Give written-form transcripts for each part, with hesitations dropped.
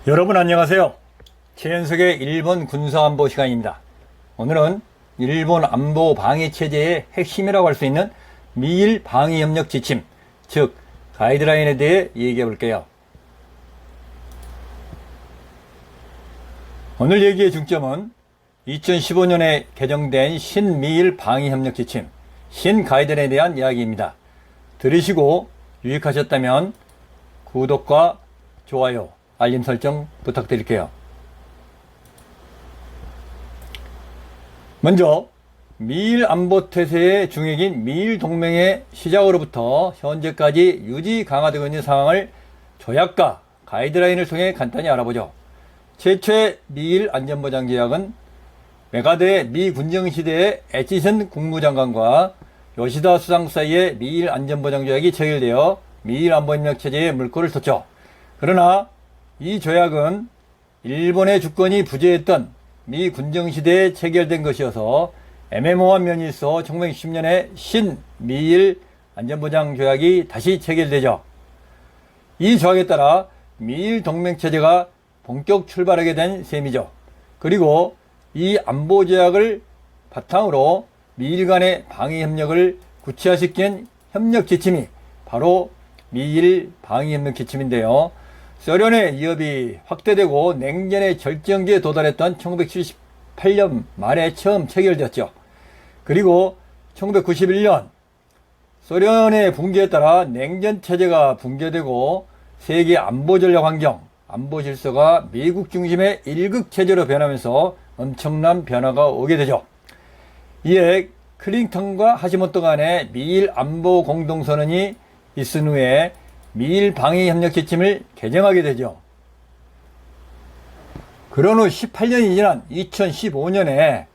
여러분 안녕하세요. 최연석의 일본 군사안보 시간입니다. 오늘은 일본 안보 방위체제의 핵심이라고 할 수 있는 미일 방위협력 지침, 즉 가이드라인에 대해 얘기해 볼게요. 오늘 얘기의 중점은 2015년에 개정된 신미일 방위협력 지침, 신가이드라인에 대한 이야기입니다. 들으시고 유익하셨다면 구독과 좋아요, 알림 설정 부탁드릴게요. 먼저 미일 안보 태세의 중핵인 미일 동맹의 시작으로부터 현재까지 유지 강화되고 있는 상황을 조약과 가이드라인을 통해 간단히 알아보죠. 최초의 미일 안전보장 계약은 메가드의 미 군정시대의 에치슨 국무장관과 요시다 수상 사이의 미일 안전보장 조약이 체결되어 미일 안보협력 체제에 물꼬를 텄죠. 그러나 이 조약은 일본의 주권이 부재했던 미 군정시대에 체결된 것이어서 애매모호한 면이 있어 1910년에 신미일 안전보장 조약이 다시 체결되죠. 이 조약에 따라 미일 동맹체제가 본격 출발하게 된 셈이죠. 그리고 이 안보조약을 바탕으로 미일 간의 방위협력을 구체화시킨 협력지침이 바로 미일 방위협력 지침인데요. 소련의 위협이 확대되고 냉전의 절정기에 도달했던 1978년 말에 처음 체결되었죠. 그리고 1991년 소련의 붕괴에 따라 냉전체제가 붕괴되고 세계 안보전략 환경, 안보 질서가 미국 중심의 일극체제로 변하면서 엄청난 변화가 오게 되죠. 이에 클린턴과 하시모토 간의 미일 안보 공동선언이 있은 후에 미일 방위협력 지침을 개정하게 되죠. 그런 후 18년이 지난 2015년에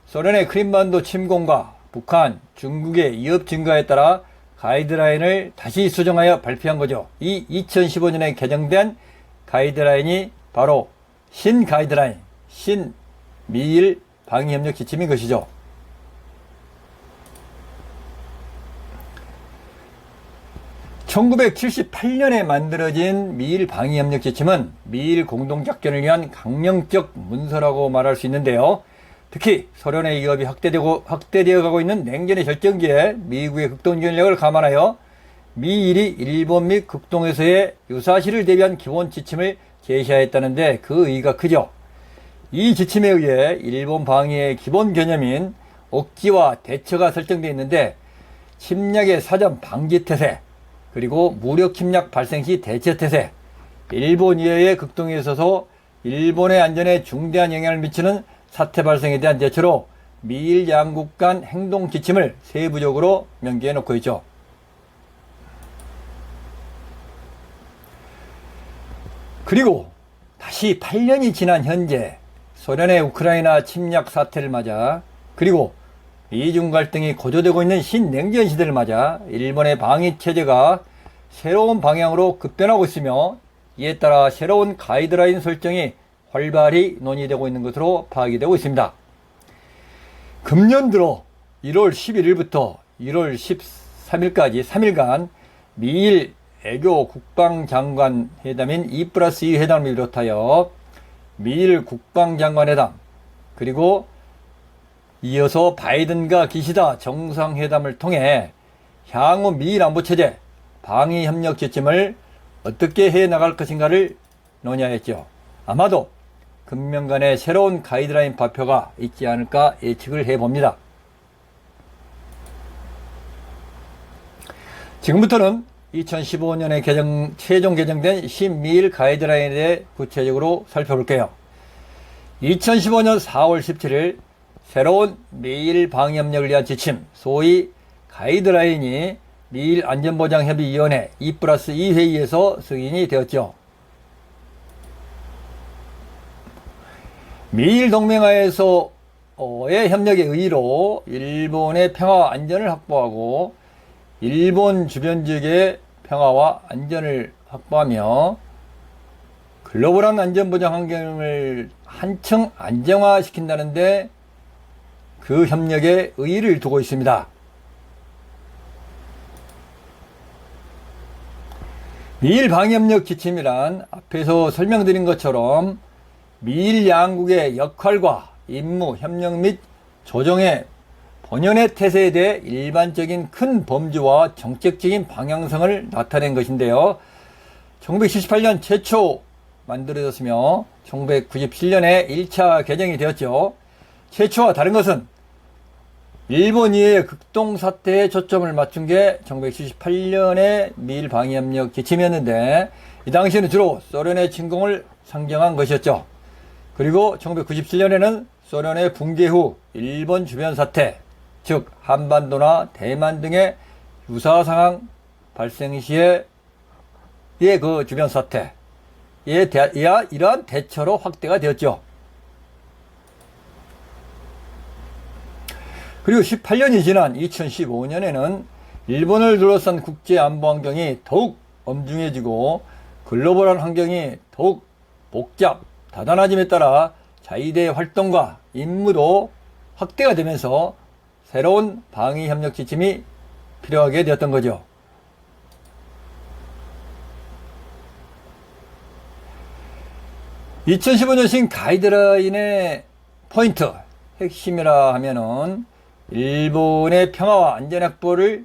소련의 크림반도 침공과 북한, 중국의 위협 증가에 따라 가이드라인을 다시 수정하여 발표한 거죠. 이 2015년에 개정된 가이드라인이 바로 신가이드라인, 신미일 방위협력 지침인 것이죠. (1978년에) 만들어진 미일 방위협력 지침은 미일 공동작전을 위한 강령적 문서라고 말할 수 있는데요. 특히 소련의 위협이 확대되어 가고 있는 냉전의 절정기에 미국의 극동전력을 감안하여 미일이 일본 및 극동에서의 유사시를 대비한 기본 지침을 제시하였다는데 그 의의가 크죠. 이 지침에 의해 일본 방위의 기본 개념인 억지와 대처가 설정되어 있는데 침략의 사전 방지 태세, 그리고 무력 침략 발생 시 대처 태세, 일본 이외의 극동에 있어서 일본의 안전에 중대한 영향을 미치는 사태 발생에 대한 대처로 미일 양국 간 행동 지침을 세부적으로 명기해 놓고 있죠. 그리고 다시 8년이 지난 현재 소련의 우크라이나 침략 사태를 맞아, 그리고 미중 갈등이 고조되고 있는 신냉전 시대를 맞아 일본의 방위체제가 새로운 방향으로 급변하고 있으며 이에 따라 새로운 가이드라인 설정이 활발히 논의되고 있는 것으로 파악이 되고 있습니다. 금년 들어 1월 11일부터 1월 13일까지 3일간 미일 애교 국방장관 회담인 2+2 회담을 비롯하여 미일 국방장관회담, 그리고 이어서 바이든과 기시다 정상회담을 통해 향후 미일 안보체제 방위협력 지침을 어떻게 해나갈 것인가를 논의하였죠. 아마도 금년간의 새로운 가이드라인 발표가 있지 않을까 예측을 해봅니다. 지금부터는 2015년에 최종 개정된 신미일 가이드라인에 대해 구체적으로 살펴볼게요. 2015년 4월 17일 새로운 미일 방위협력을 위한 지침, 소위 가이드라인이 미일 안전보장협의위원회 2+2 회의에서 승인이 되었죠. 미일 동맹하에서의 협력의 의의로 일본의 평화와 안전을 확보하고 일본 주변 지역의 평화와 안전을 확보하며 글로벌한 안전보장 환경을 한층 안정화시킨다는데 그 협력에 의의를 두고 있습니다. 미일 방위협력 지침이란 앞에서 설명드린 것처럼 미일 양국의 역할과 임무, 협력 및 조정의 본연의 태세에 대해 일반적인 큰 범주와 정책적인 방향성을 나타낸 것인데요. 1978년 최초 만들어졌으며 1997년에 1차 개정이 되었죠. 최초와 다른 것은 일본 이해의 극동사태에 초점을 맞춘 게 1978년의 미일 방위협력 지침이었는데 이 당시에는 주로 소련의 침공을 상정한 것이었죠. 그리고 1997년에는 소련의 붕괴 후 일본 주변 사태, 즉 한반도나 대만 등의 유사 상황 발생 시에 그 주변 사태에 이러한 대처로 확대가 되었죠. 그리고 18년이 지난 2015년에는 일본을 둘러싼 국제 안보 환경이 더욱 엄중해지고 글로벌한 환경이 더욱 복잡, 다단해짐에 따라 자위대의 활동과 임무도 확대가 되면서 새로운 방위협력 지침이 필요하게 되었던 거죠. (2015년식) 가이드라인의 포인트, 핵심이라 하면은 일본의 평화와 안전 확보를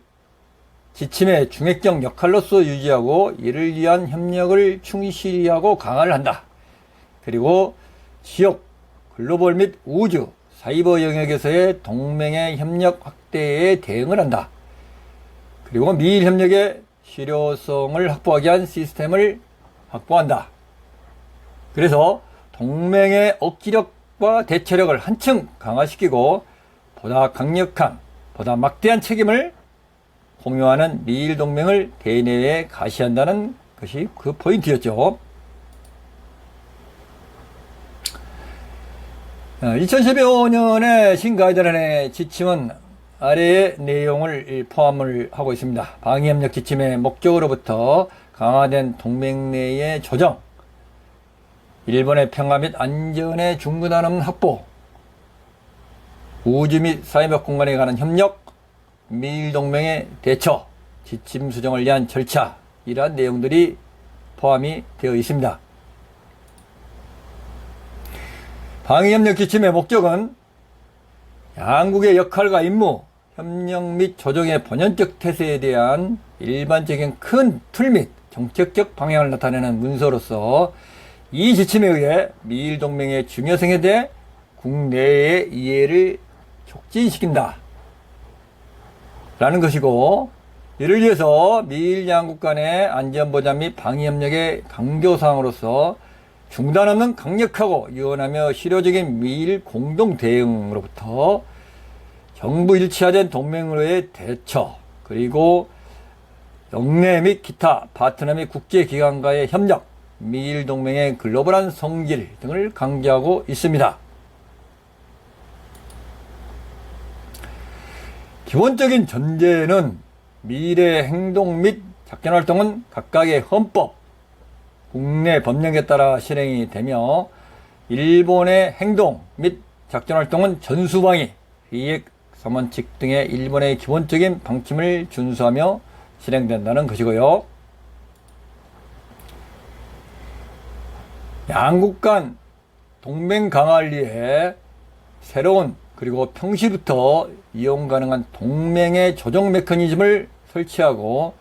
지침의 중핵적 역할로서 유지하고 이를 위한 협력을 충실히 하고 강화를 한다. 그리고 지역, 글로벌 및 우주, 사이버 영역에서의 동맹의 협력 확대에 대응을 한다. 그리고 미일 협력의 실효성을 확보하기 위한 시스템을 확보한다. 그래서 동맹의 억지력과 대처력을 한층 강화시키고 보다 강력한, 보다 막대한 책임을 공유하는 미일 동맹을 대내에 가시한다는 것이 그 포인트였죠. 2015년의 신가이드라인의 지침은 아래의 내용을 포함을 하고 있습니다. 방위협력 지침의 목적으로부터 강화된 동맹 내의 조정, 일본의 평화 및 안전의 중구난 없는 확보, 우주 및 사이버 공간에 관한 협력, 미일 동맹의 대처, 지침 수정을 위한 절차, 이러한 내용들이 포함이 되어 있습니다. 방위협력 지침의 목적은 양국의 역할과 임무, 협력 및 조정의 본연적 태세에 대한 일반적인 큰 틀 및 정책적 방향을 나타내는 문서로서 이 지침에 의해 미일 동맹의 중요성에 대해 국내의 이해를 촉진시킨다 라는 것이고, 이를 위해서 미일 양국 간의 안전보장 및 방위협력의 강조사항으로서 중단 없는 강력하고 유연하며 실효적인 미일 공동대응으로부터 정부 일치화된 동맹으로의 대처, 그리고 영내 및 기타 파트너 및 국제기관과의 협력, 미일 동맹의 글로벌한 성질 등을 강조하고 있습니다. 기본적인 전제는 미일의 행동 및 작전활동은 각각의 헌법, 국내 법령에 따라 실행이 되며 일본의 행동 및 작전활동은 전수방위, 비핵, 서먼칙 등의 일본의 기본적인 방침을 준수하며 실행된다는 것이고요. 양국 간 동맹 강화를 위해 새로운 그리고 평시부터 이용 가능한 동맹의 조정 메커니즘을 설치하고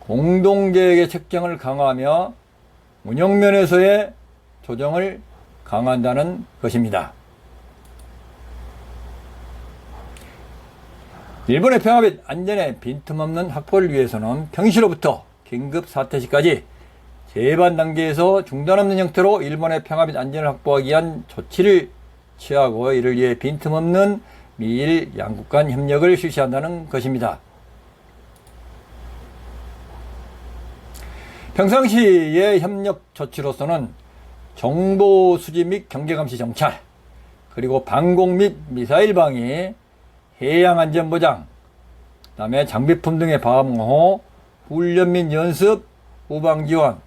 공동계획의 책정을 강화하며 운영면에서의 조정을 강화한다는 것입니다. 일본의 평화 및 안전의 빈틈없는 확보를 위해서는 평시로부터 긴급 사태 시까지 재반 단계에서 중단 없는 형태로 일본의 평화 및 안전을 확보하기 위한 조치를 취하고 이를 위해 빈틈없는 미일 양국 간 협력을 실시한다는 것입니다. 평상시의 협력 조치로서는 정보 수집 및 경계감시 정찰, 그리고 방공 및 미사일 방위, 해양 안전 보장, 그다음에 장비품 등의 방호, 훈련 및 연습, 후방 지원,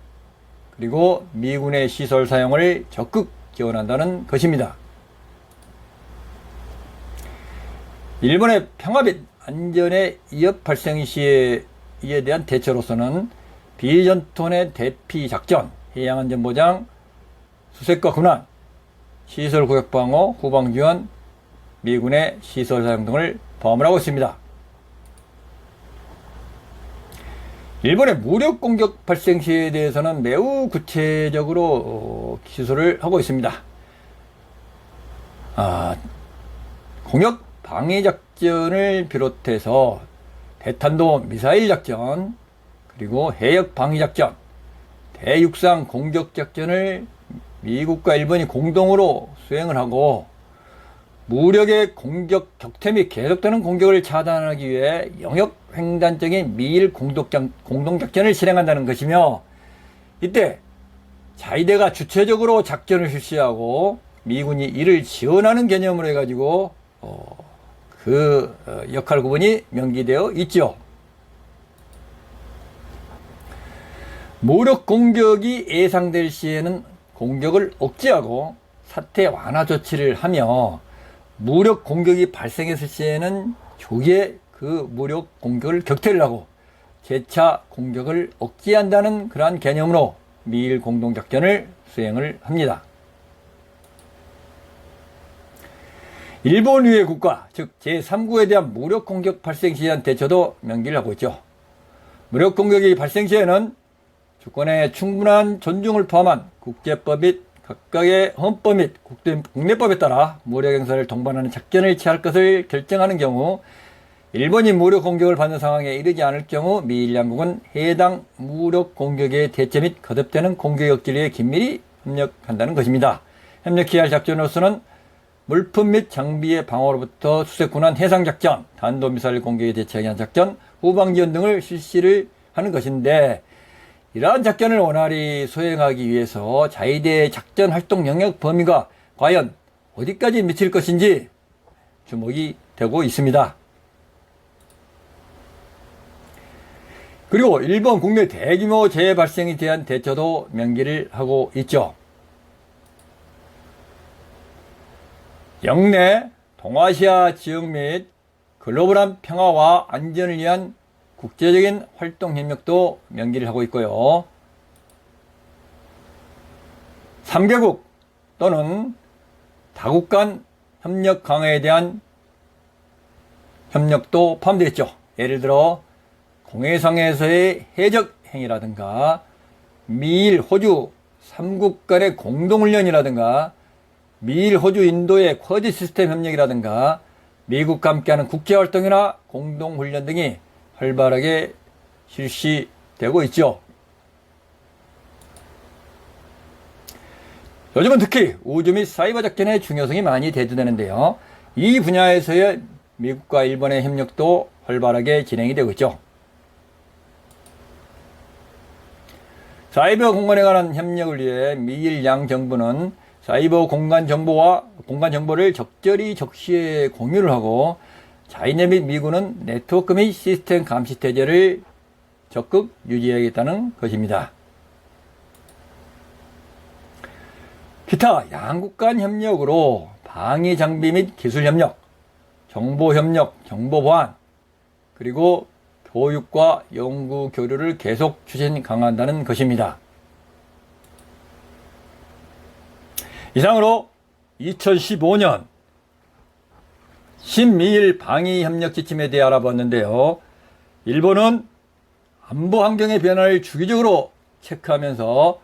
그리고 미군의 시설 사용을 적극 지원한다는 것입니다. 일본의 평화 및 안전의 위협 발생 시에 이에 대한 대처로서는 비전투원의 대피 작전, 해양안전보장, 수색과 군안, 시설 구역 방어, 후방 지원, 미군의 시설 사용 등을 포함을 하고 있습니다. 일본의 무력 공격 발생 시에 대해서는 매우 구체적으로 기술을 하고 있습니다. 공격 방위 작전을 비롯해서 대탄도 미사일 작전, 그리고 해역 방위 작전, 대육상 공격 작전을 미국과 일본이 공동으로 수행을 하고, 무력의 공격 격퇴 및 계속되는 공격을 차단하기 위해 영역 횡단적인 미일 공동작전을 실행한다는 것이며, 이때 자위대가 주체적으로 작전을 실시하고 미군이 이를 지원하는 개념으로 해가지고 역할 구분이 명기되어 있죠. 무력 공격이 예상될 시에는 공격을 억제하고 사태 완화 조치를 하며, 무력 공격이 발생했을 시에는 조기에 그 무력 공격을 격퇴를 하고 재차 공격을 억제한다는 그러한 개념으로 미일 공동작전을 수행을 합니다. 일본 이외의 국가, 즉 제3국에 대한 무력 공격 발생 시에 대한 대처도 명기를 하고 있죠. 무력 공격이 발생 시에는 주권의 충분한 존중을 포함한 국제법 및 각각의 헌법 및 국내법에 따라 무력 행사를 동반하는 작전을 취할 것을 결정하는 경우, 일본이 무력 공격을 받는 상황에 이르지 않을 경우 미일 양국은 해당 무력 공격의 대처 및 거듭되는 공격 억제에 긴밀히 협력한다는 것입니다. 협력해야 할 작전으로서는 물품 및 장비의 방어로부터 수색 군안 해상 작전, 탄도미사일 공격에 대처하기 위한 작전, 후방 지원 등을 실시를 하는 것인데, 이러한 작전을 원활히 수행하기 위해서 자위대의 작전 활동 영역 범위가 과연 어디까지 미칠 것인지 주목이 되고 있습니다. 그리고 일본 국내 대규모 재해 발생에 대한 대처도 명기를 하고 있죠. 영내 동아시아 지역 및 글로벌한 평화와 안전을 위한 국제적인 활동 협력도 명기를 하고 있고요. 3개국 또는 다국 간 협력 강화에 대한 협력도 포함되어 있죠. 예를 들어 공해상에서의 해적 행위라든가 미일, 호주 3국 간의 공동훈련이라든가 미일, 호주, 인도의 쿼드 시스템 협력이라든가 미국과 함께하는 국제활동이나 공동훈련 등이 활발하게 실시되고 있죠. 요즘은 특히 우주 및 사이버 작전의 중요성이 많이 대두되는데요. 이 분야에서의 미국과 일본의 협력도 활발하게 진행이 되고 있죠. 사이버 공간에 관한 협력을 위해 미일 양 정부는 사이버 공간 정보를 적절히 적시에 공유를 하고, 자위대 및 미군은 네트워크 및 시스템 감시 체제를 적극 유지해야겠다는 것입니다. 기타 양국 간 협력으로 방위 장비 및 기술 협력, 정보 협력, 정보 보안, 그리고 교육과 연구 교류를 계속 추진 강화한다는 것입니다. 이상으로 2015년 신미일 방위협력 지침에 대해 알아봤는데요. 일본은 안보 환경의 변화를 주기적으로 체크하면서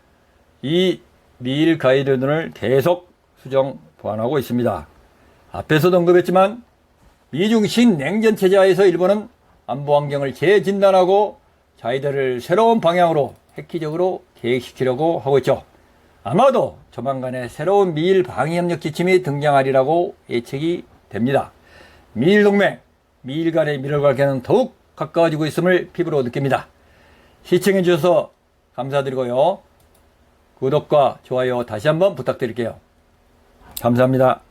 이 미일 가이드라인을 계속 수정 보완하고 있습니다. 앞에서도 언급했지만 미중 신냉전 체제하에서 일본은 안보 환경을 재진단하고 자위대를 새로운 방향으로 획기적으로 계획시키려고 하고 있죠. 아마도 조만간에 새로운 미일 방위협력 지침이 등장하리라고 예측이 됩니다. 미일 동맹, 미일 간의 미래 관계는 더욱 가까워지고 있음을 피부로 느낍니다. 시청해 주셔서 감사드리고요. 구독과 좋아요 다시 한번 부탁드릴게요. 감사합니다.